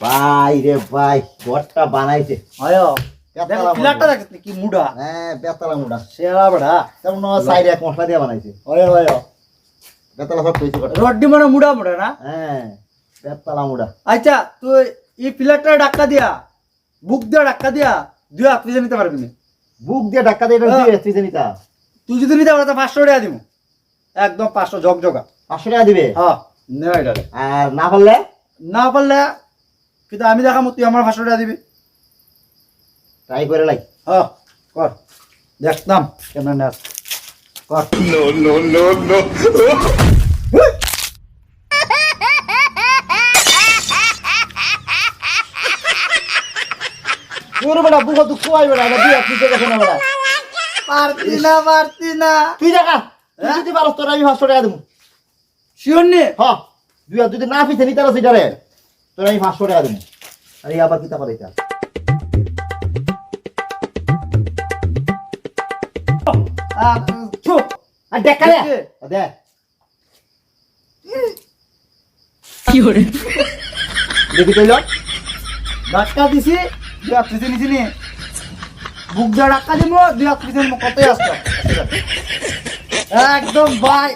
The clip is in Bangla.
ভাই রে ভাই ঘরটা বানাইছে আয়ো বেতালা পিলারটা দেখ কি মুডা হ্যাঁ বেতালা মুড়া সেরা বড়া তেমন সাইডে এক মশলা দিয়ে বানাইছে আয়ো আয়ো বেতালা সব কইছে রড্ডি মানে মুডা মুডা না হ্যাঁ বেতালা মুড়া আচ্ছা তুই এই পিলারটা ধাক্কা দিয়া বুক দিয়া ধাক্কা দিয়া দুই হাত পিছে নিতে পারবি না বুক দিয়ে ধাক্কা দিয়ে এটা দিয়ে তুই জানিতা তুই যদি নিতে পারো তো 500 টাকা দিব একদম 500 ঝকঝকা 500 টাকা দিবে হ্যাঁ নে এটা আর না পারলে না পারলে কিন্তু আমি দেখাম তুই আমার 500 টাকা দিবি ট্রাই করে লাই হ্যাঁ কর দেখতাম কেমন নাচ কর তোর বেটা বুক দুঃখ আই বেটা এটা দিয়ে তুই দেখে না বেটা পারতি না তুই দেখা তুই যদি পারস তোর আমি 500 টাকা দেবো শিওর নে হ্যাঁ দুই হাত যদি না পিছে নিতে পারস এটারে তোর আমি 500 টাকা দেবো আরে আবার কিতা পারে এটা চুপ আর দেখা দে দে দেখি তুই লট ধাক্কা দিছি দুই হাত পিছে নিছি নি বুক যা ধাক্কা দিব দুই হাত পিছে কতই আসতো একদম ভাই